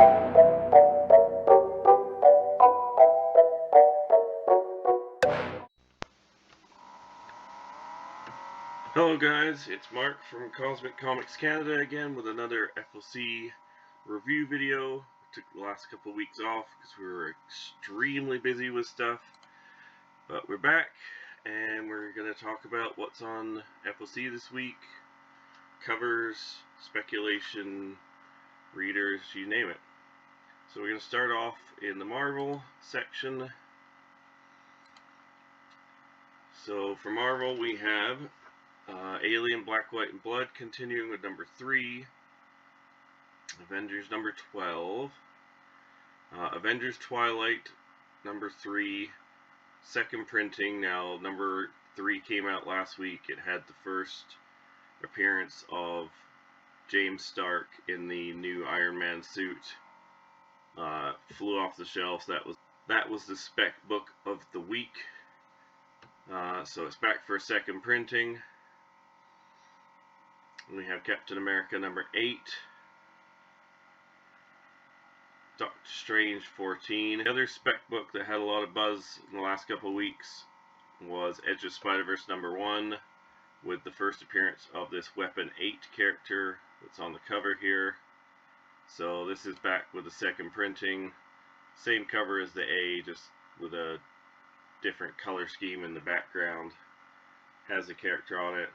Hello guys, it's Mark from Cosmic Comics Canada again with another FLC review video. Took the last couple of weeks off because we were extremely busy with stuff, but we're back and we're going to talk about what's on FLC this week. Covers, speculation, readers, you name it. So we're going to start off in the Marvel section. So for Marvel we have Alien, Black, White, and Blood, continuing with number 3. Avengers number 12. Avengers Twilight number 3. Second printing. Now, number 3 came out last week. It had the first appearance of James Stark in the new Iron Man suit. Flew off the shelves. That was the spec book of the week. So it's back for a second printing. We have Captain America number 8, Doctor Strange 14. The other spec book that had a lot of buzz in the last couple of weeks was Edge of Spider-Verse number 1, with the first appearance of this Weapon 8 character that's on the cover here. So this is back with the second printing. Same cover as the A, just with a different color scheme in the background. Has the character on it.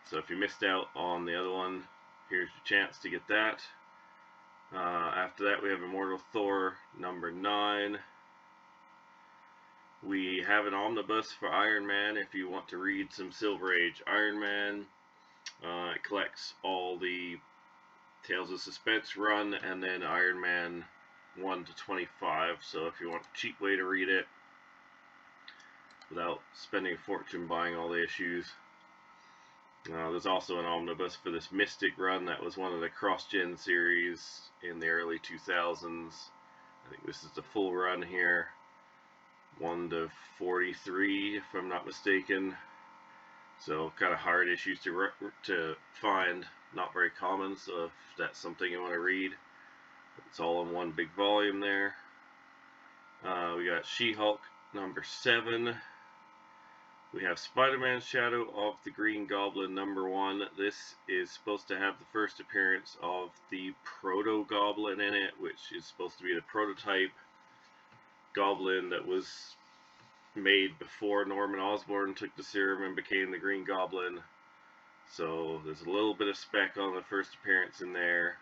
So if you missed out on the other one, here's your chance to get that. After that we have Immortal Thor number 9. We have an omnibus for Iron Man if you want to read some Silver Age Iron Man. It collects all the Tales of Suspense run and then Iron Man 1 to 25. So if you want a cheap way to read it without spending a fortune buying all the issues. There's also an omnibus for this Mystic run that was one of the cross-gen series in the early 2000s. I think this is the full run here. 1 to 43 if I'm not mistaken. So kind of hard issues to find, not very common, so if that's something you want to read, it's all in one big volume there. We got She-Hulk number 7. We have Spider-Man Shadow of the Green Goblin number 1. This is supposed to have the first appearance of the Proto-Goblin in it, which is supposed to be the prototype Goblin that was made before Norman Osborn took the serum and became the Green Goblin. So there's a little bit of spec on the first appearance in there.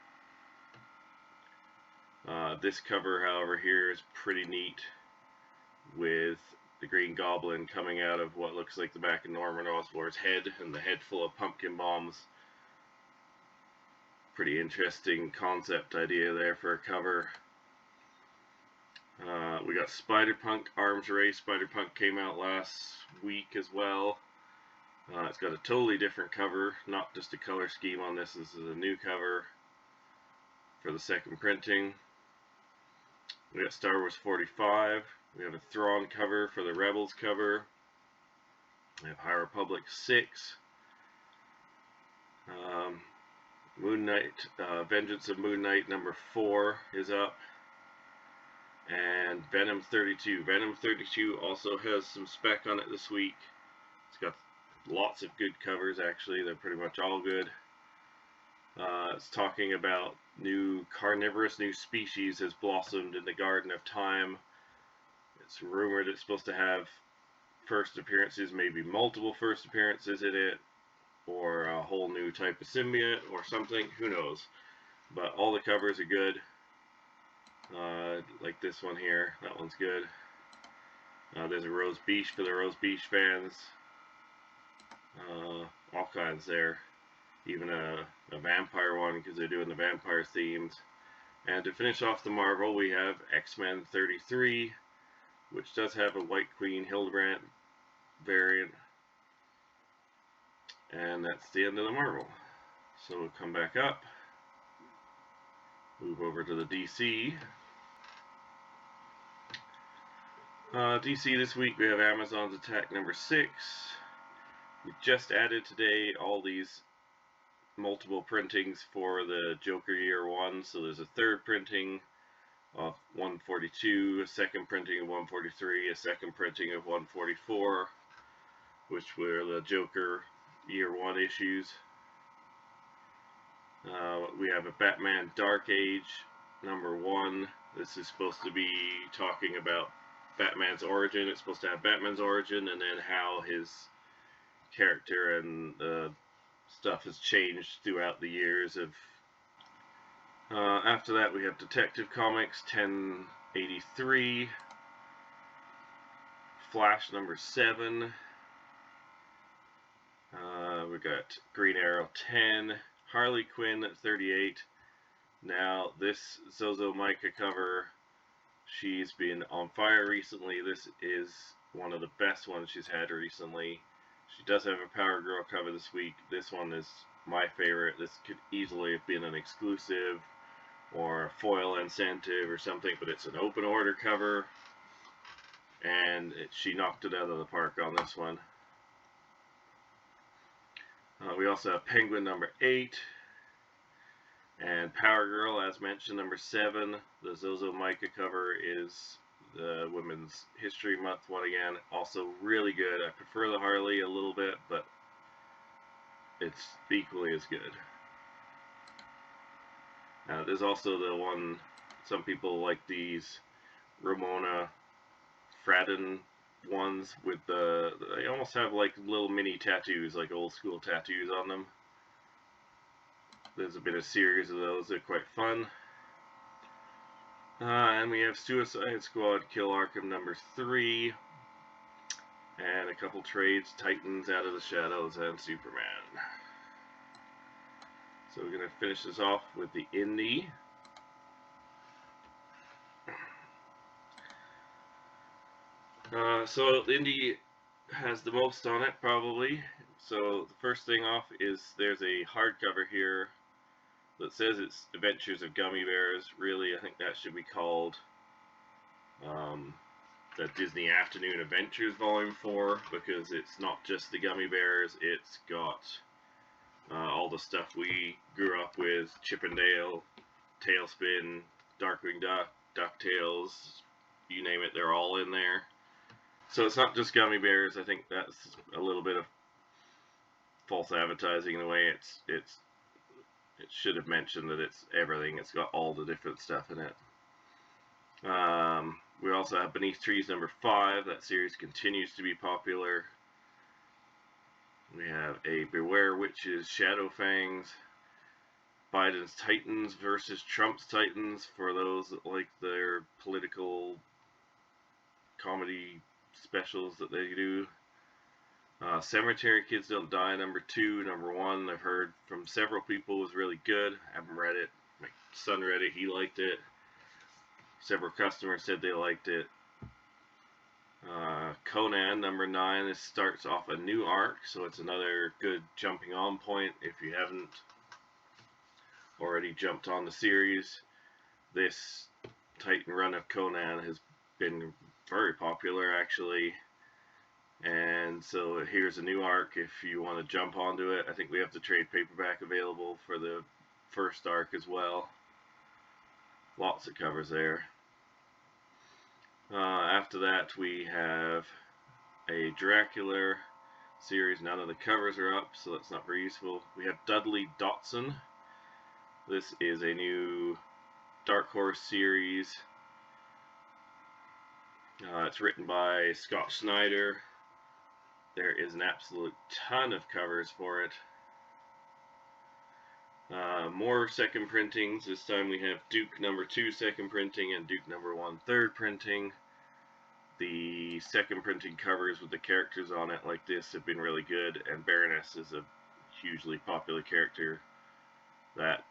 This cover, however, here is pretty neat, with the Green Goblin coming out of what looks like the back of Norman Osborn's head, and the head full of pumpkin bombs. Pretty interesting concept idea there for a cover. We got Spider-Punk Arms Race. Spider-Punk came out last week as well. It's got a totally different cover, not just a color scheme on this. This is a new cover for the second printing. We got Star Wars 45. We have a Thrawn cover for the Rebels cover. We have High Republic 6. Moon Knight, Vengeance of Moon Knight number 4 is up. And Venom 32. Venom 32 also has some spec on it this week. It's got lots of good covers actually. They're pretty much all good. It's talking about new species has blossomed in the Garden of Time. It's rumored it's supposed to have first appearances, maybe multiple first appearances in it, or a whole new type of symbiote or something, who knows. But all the covers are good. Like this one here, that one's good. There's a Rose Beach for the Rose Beach fans. All kinds there. Even a vampire one, because they're doing the vampire themes. And to finish off the Marvel, we have X-Men 33, which does have a White Queen Hildebrandt variant. And that's the end of the Marvel. So we'll come back up, move over to the DC. DC this week we have Amazon's Attack number 6. We just added today all these multiple printings for the Joker Year 1. So there's a third printing of 142, a second printing of 143, a second printing of 144, which were the Joker Year 1 issues. We have a Batman Dark Age #1. This is supposed to be talking about Batman's origin. It's supposed to have Batman's origin and then how his character and stuff has changed throughout the years. After that, we have Detective Comics 1083, Flash #7. We got Green Arrow 10, Harley Quinn 38. Now, this Zozo Micah cover, she's been on fire recently. This is one of the best ones she's had recently. She does have a Power Girl cover this week. This one is my favorite. This could easily have been an exclusive or a foil incentive or something, but it's an open order cover, and she knocked it out of the park on this one. We also have Penguin #8 and Power Girl, as mentioned, #7. The Zozo Micah cover is the Women's History Month one again. Also really good. I prefer the Harley a little bit, but it's equally as good. There's also the one, some people like these Ramona Fradden ones with they almost have like little mini tattoos, like old school tattoos on them. There's a bit of series of those. They're quite fun. And we have Suicide Squad Kill Arkham #3. And a couple trades, Titans Out of the Shadows and Superman. So we're going to finish this off with the indie. So the indie has the most on it, probably. So the first thing off is there's a hardcover here that says it's Adventures of Gummy Bears. Really, I think that should be called the Disney Afternoon Adventures Volume 4, because it's not just the Gummy Bears, it's got all the stuff we grew up with, Chip and Dale, Tailspin, Darkwing Duck, DuckTales, you name it, they're all in there. So it's not just Gummy Bears. I think that's a little bit of false advertising in a way. It should have mentioned that it's everything. It's got all the different stuff in it. We also have Beneath Trees #5. That series continues to be popular. We have a Beware Witches Shadow Fangs, Biden's Titans versus Trump's Titans, for those that like their political comedy specials that they do. Cemetery Kids Don't Die #2. #1, I've heard from several people, was really good. I haven't read it. My son read it, he liked it. Several customers said they liked it. Conan #9. This starts off a new arc, so it's another good jumping on point if you haven't already jumped on the series. This Titan run of Conan has been very popular, actually, and so here's a new arc if you want to jump onto it. I think we have the trade paperback available for the first arc as well. Lots of covers there. After that, we have a Dracula series. None of the covers are up, so that's not very useful. We have Dudley Dotson. This is a new Dark Horse series. It's written by Scott Snyder. There is an absolute ton of covers for it. More second printings. This time we have Duke #2 second printing and Duke #1 third printing. The second printing covers with the characters on it like this have been really good, and Baroness is a hugely popular character. That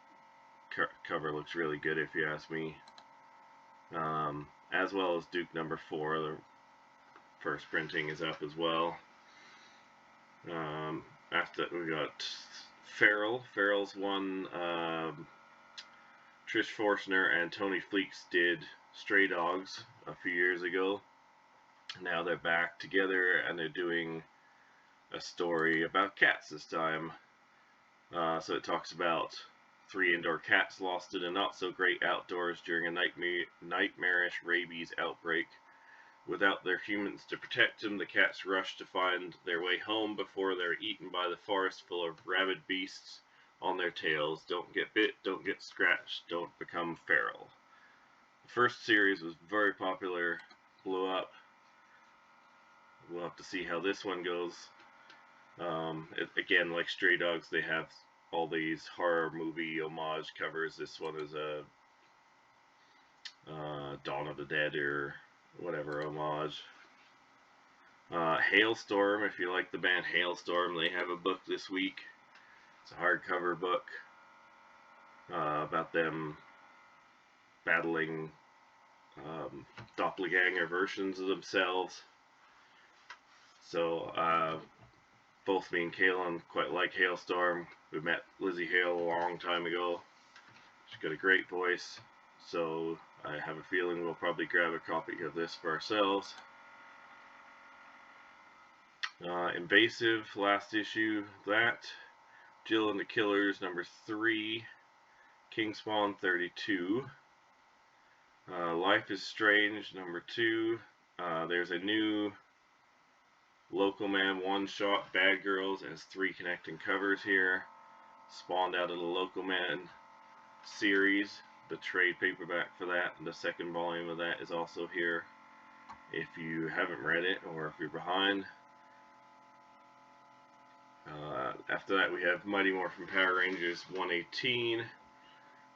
cover looks really good if you ask me. As well as Duke #4, the first printing is up as well. After that, we got Feral. Feral's one. Trish Forstner and Tony Fleeks did Stray Dogs a few years ago. Now they're back together and they're doing a story about cats this time. So it talks about 3 indoor cats lost in a not-so-great outdoors during a nightmarish rabies outbreak. Without their humans to protect them, the cats rush to find their way home before they're eaten by the forest full of rabid beasts on their tails. Don't get bit, don't get scratched, don't become feral. The first series was very popular, blew up. We'll have to see how this one goes. Again, like Stray Dogs, they have all these horror movie homage covers. This one is a Dawn of the Dead or whatever homage. Hailstorm, if you like the band Hailstorm, they have a book this week. It's a hardcover book about them battling doppelganger versions of themselves. So both me and Kaylin quite like Hailstorm. We met Lizzie Hale a long time ago. She's got a great voice, so I have a feeling we'll probably grab a copy of this for ourselves. Invasive, last issue, that. Jill and the Killers, number 3. Kingspawn, 32. Life is Strange, number 2. There's a new Local Man one-shot, Bad Girls, and has 3 connecting covers here. Spawned out of the Local Man series. The trade paperback for that, and the second volume of that is also here if you haven't read it or if you're behind. After that we have Mighty Morphin Power Rangers 118.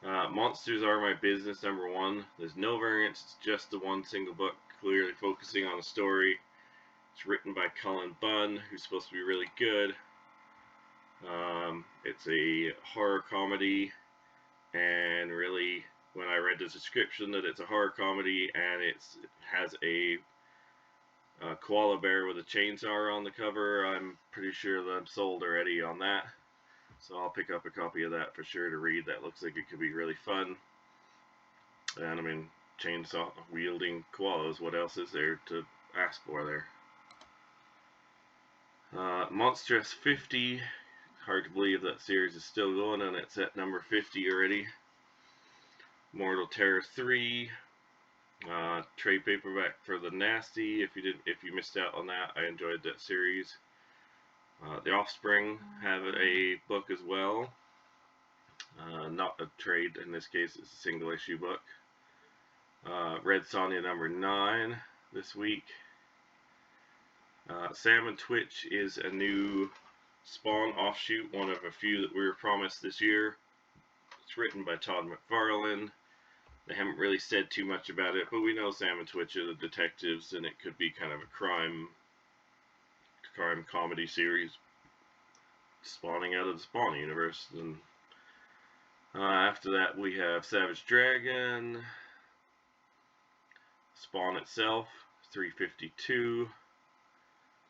Monsters Are My Business, number 1. There's no variants, it's just the one single book, clearly focusing on a story. It's written by Cullen Bunn, who's supposed to be really good. It's a horror comedy, and really, when I read the description that it's a horror comedy and it has a koala bear with a chainsaw on the cover, I'm pretty sure that I'm sold already on that. So I'll pick up a copy of that for sure to read. That looks like it could be really fun. And I mean, chainsaw wielding koalas, what else is there to ask for there? Monstrous 50. Hard to believe that series is still going, and it's at number 50 already. Mortal Terror 3. Trade paperback for The Nasty. If you missed out on that, I enjoyed that series. The Offspring have a book as well. Not a trade in this case, it's a single issue book. Red Sonja number 9 this week. Sam and Twitch is a new Spawn offshoot, one of a few that we were promised this year. It's written by Todd McFarlane. They haven't really said too much about it, but we know Sam and Twitch are the detectives, and it could be kind of a crime comedy series spawning out of the Spawn universe. And after that we have Savage Dragon, Spawn itself, 352.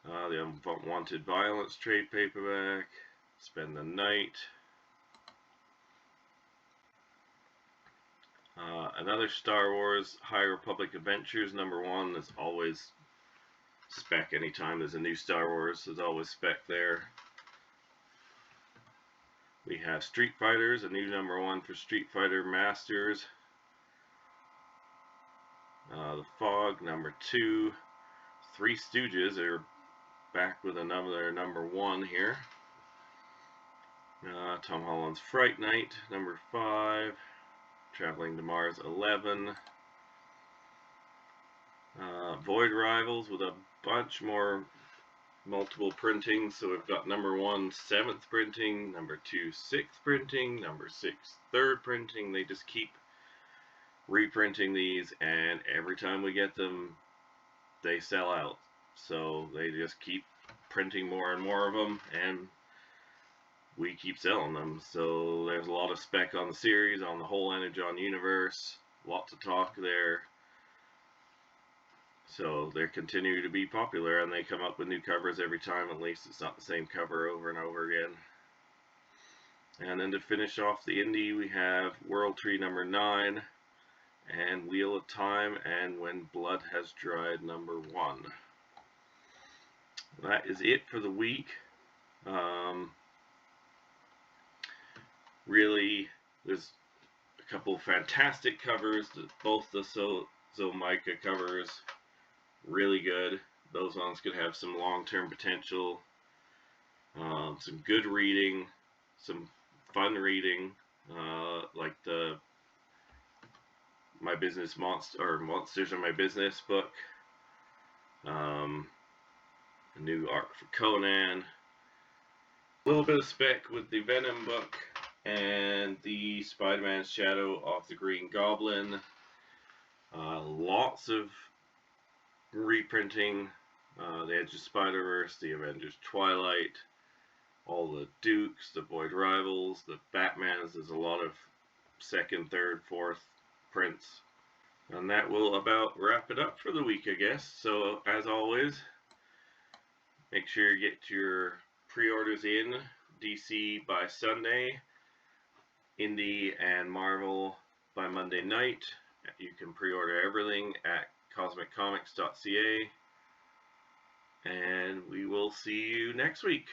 The Unwanted Violence trade paperback, Spend the Night. Another Star Wars High Republic Adventures, number 1. Is always spec anytime there's a new Star Wars, there's always spec there. We have Street Fighters, a new number 1 for Street Fighter Masters. The Fog, number 2. Three Stooges are back with another number 1 here. Tom Holland's Fright Night, number 5. Traveling to Mars, 11. Void Rivals with a bunch more multiple printings. So we've got number 1, 7th printing, number 2, 6th printing, number 6, 3rd printing. They just keep reprinting these, and every time we get them, they sell out. So they just keep printing more and more of them, and we keep selling them. So there's a lot of spec on the series, on the whole Energon universe. Lot to talk there. So they're continuing to be popular, and they come up with new covers every time. At least it's not the same cover over and over again. And then to finish off the indie, we have World Tree number 9, and Wheel of Time, and When Blood Has Dried number 1. That is it for the week. Really, there's a couple fantastic covers. Both the Zomica covers, really good. Those ones could have some long-term potential. Some good reading, some fun reading, like the My Business Monsters Are My Business book. A new arc for Conan. A little bit of spec with the Venom book and the Spider-Man Shadow of the Green Goblin. Lots of reprinting. The Edge of Spider-Verse, the Avengers Twilight, all the Dukes, the Void Rivals, the Batmans. There's a lot of second, third, fourth prints. And that will about wrap it up for the week, I guess. So, as always, make sure you get your pre-orders in. DC by Sunday, Indie and Marvel by Monday night. You can pre-order everything at cosmiccomics.ca. And we will see you next week.